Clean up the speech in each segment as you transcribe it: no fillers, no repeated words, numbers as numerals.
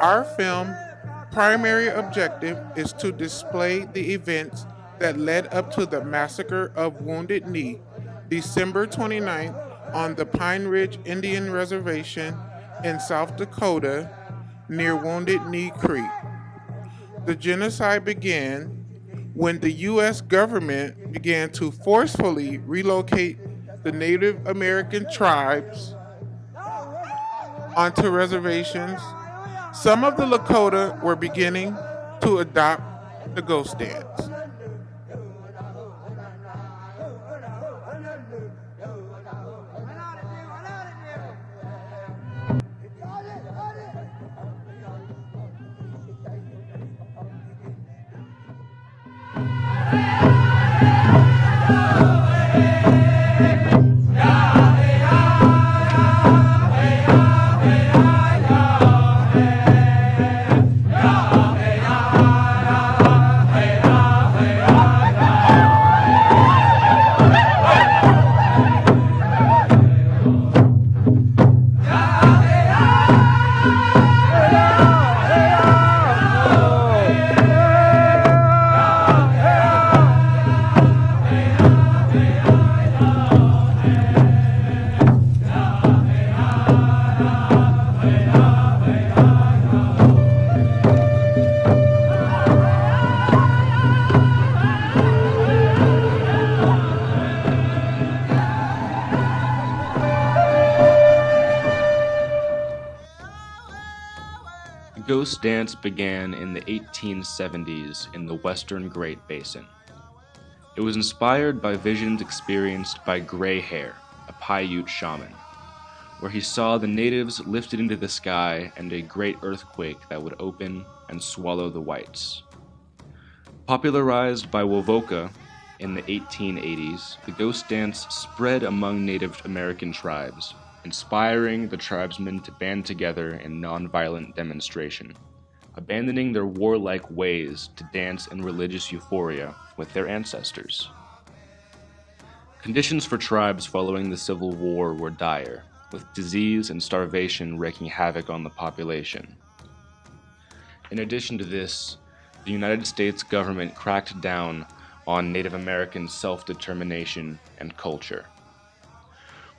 Our film primary objective is to display the events that led up to the massacre of Wounded Knee, December 29th, on the Pine Ridge Indian Reservation in South Dakota near Wounded Knee Creek. The genocide began when the U.S. government began to forcefully relocate the Native American tribes onto reservations. Some of the Lakota were beginning to adopt the ghost dance. Ghost dance began in the 1870s in the Western Great Basin. It was inspired by visions experienced by Gray Hair, a Paiute shaman, where he saw the natives lifted into the sky and a great earthquake that would open and swallow the whites. Popularized by Wovoka in the 1880s, the ghost dance spread among Native American tribes, inspiring the tribesmen to band together in nonviolent demonstration, abandoning their warlike ways to dance in religious euphoria with their ancestors. Conditions for tribes following the Civil War were dire, with disease and starvation wreaking havoc on the population. In addition to this, the United States government cracked down on Native American self-determination and culture.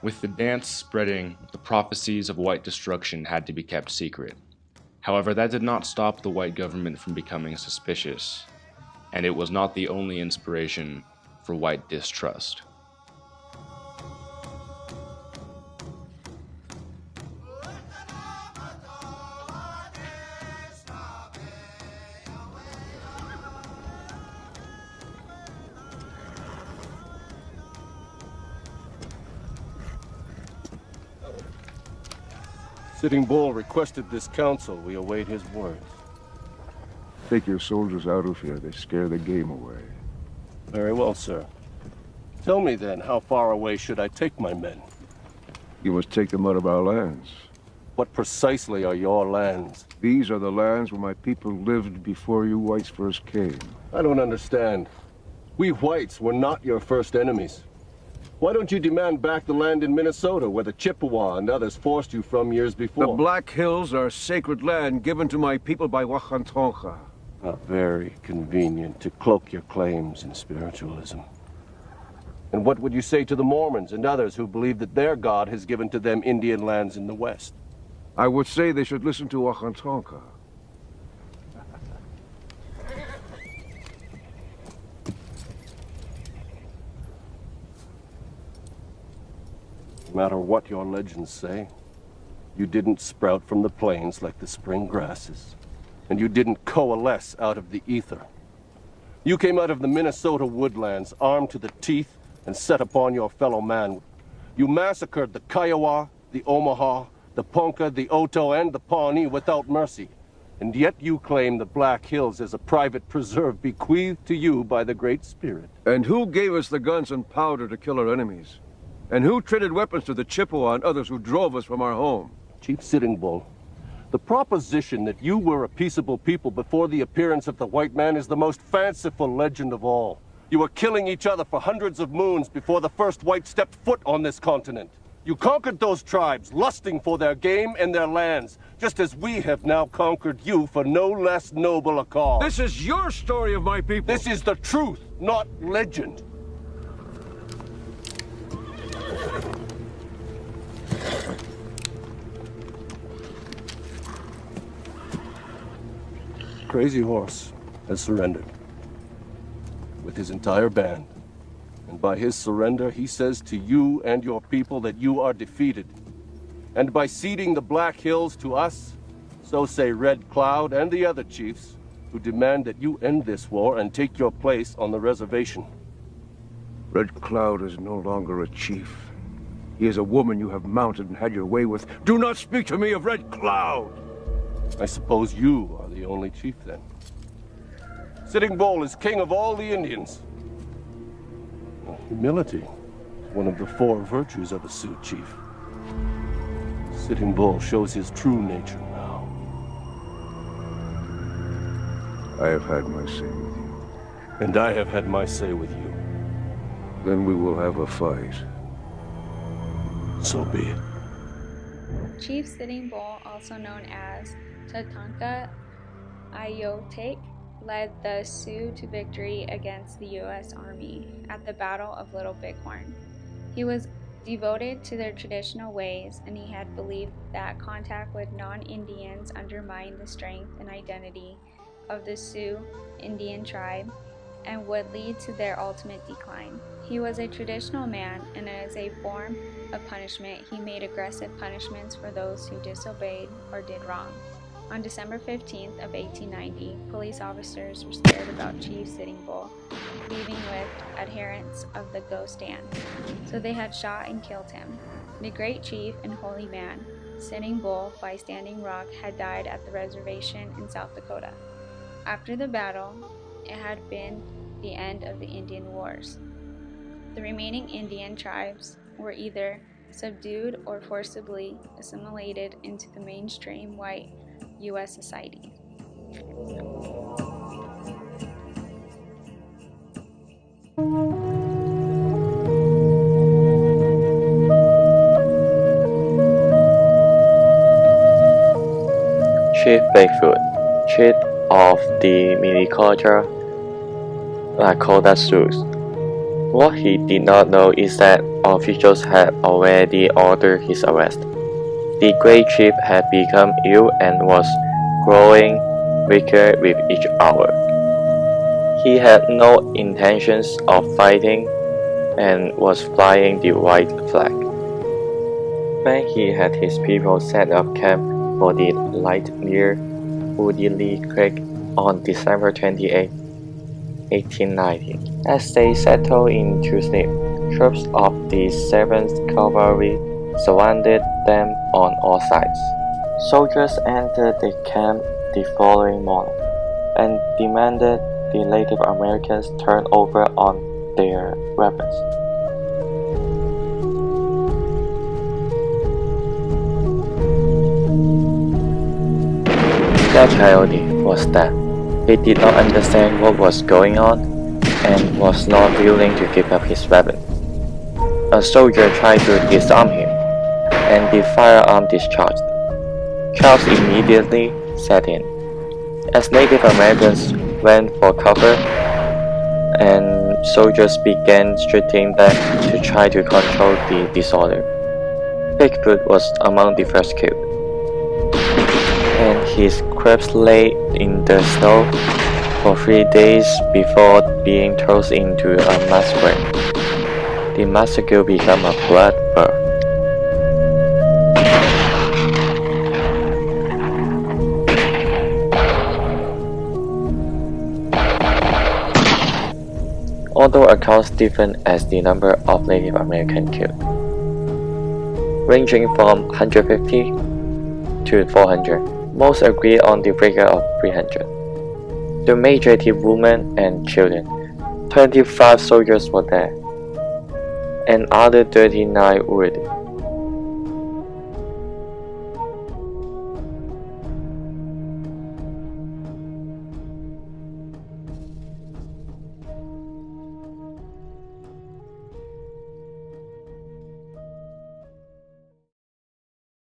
With the dance spreading, the prophecies of white destruction had to be kept secret. However, that did not stop the white government from becoming suspicious, and it was not the only inspiration for white distrust. Sitting Bull requested this council. We await his words. Take your soldiers out of here. They scare the game away. Very well, sir. Tell me then, how far away should I take my men? You must take them out of our lands. What precisely are your lands? These are the lands where my people lived before you whites first came. I don't understand. We whites were not your first enemies. Why don't you demand back the land in Minnesota where the Chippewa and others forced you from years before? The Black Hills are sacred land given to my people by Wakantonka. Very convenient to cloak your claims in spiritualism. And what would you say to the Mormons and others who believe that their God has given to them Indian lands in the West? I would say they should listen to Wakantonka. No matter what your legends say, you didn't sprout from the plains like the spring grasses, and you didn't coalesce out of the ether. You came out of the Minnesota woodlands, armed to the teeth, and set upon your fellow man. You massacred the Kiowa, the Omaha, the Ponca, the Oto, and the Pawnee without mercy. And yet you claim the Black Hills as a private preserve bequeathed to you by the Great Spirit. And who gave us the guns and powder to kill our enemies? And who traded weapons to the Chippewa and others who drove us from our home? Chief Sitting Bull, The proposition that you were a peaceable people before the appearance of the white man is the most fanciful legend of all. You were killing each other for hundreds of moons before the first white stepped foot on this continent. You conquered those tribes, lusting for their game and their lands, just as we have now conquered you for no less noble a cause. This is your story of my people. This is the truth, not legend. Crazy Horse has surrendered with his entire band. And by his surrender, he says to you and your people that you are defeated. And by ceding the Black Hills to us, so say Red Cloud and the other chiefs, who demand that you end this war and take your place on the reservation. Red Cloud is no longer a chief. He is a woman you have mounted and had your way with. Do not speak to me of Red Cloud! I suppose you are the only chief then. Sitting Bull is king of all the Indians. Humility is one of the 4 virtues of a Sioux chief. Sitting Bull shows his true nature now. I have had my say with you. And I have had my say with you. Then we will have a fight. So be it. Chief Sitting Bull, also known as Tatanka Ayotek, led the Sioux to victory against the U.S. Army at the Battle of Little Bighorn. He was devoted to their traditional ways, and he had believed that contact with non-Indians undermined the strength and identity of the Sioux Indian tribe and would lead to their ultimate decline. He was a traditional man, and as a form of punishment, he made aggressive punishments for those who disobeyed or did wrong. On December 15th of 1890, police officers were scared about Chief Sitting Bull leaving with adherents of the Ghost Stand, so they had shot and killed him. The great chief and holy man, Sitting Bull by Standing Rock, had died at the reservation in South Dakota. After the battle, it had been the end of the Indian Wars. The remaining Indian tribes were either subdued or forcibly assimilated into the mainstream white U.S. society. Chief Bigfoot, chief of the Minnetonka Lakota Sioux. What he did not know is that officials had already ordered his arrest. The great chief had become ill and was growing weaker with each hour. He had no intentions of fighting and was flying the white flag. When he had his people set up camp for the night near Woodley Creek on December 28, 1890. As they settled into sleep, troops of the 7th Cavalry surrounded them on all sides. Soldiers entered the camp the following morning and demanded the Native Americans turn over on their weapons. Their tragedy was that he did not understand what was going on and was not willing to give up his weapon. A soldier tried to disarm him, and the firearm discharged. Chaos immediately set in, as Native Americans went for cover and soldiers began shooting back to try to control the disorder. Bigfoot was among the first killed, and his corpse lay in the snow for 3 days before being tossed into a mass grave. The massacre became a bloodbath. Although accounts differ as the number of Native Americans killed, ranging from 150 to 400, most agree on the figure of 300. The majority women and children. 25 soldiers were there, and other 39 wounded.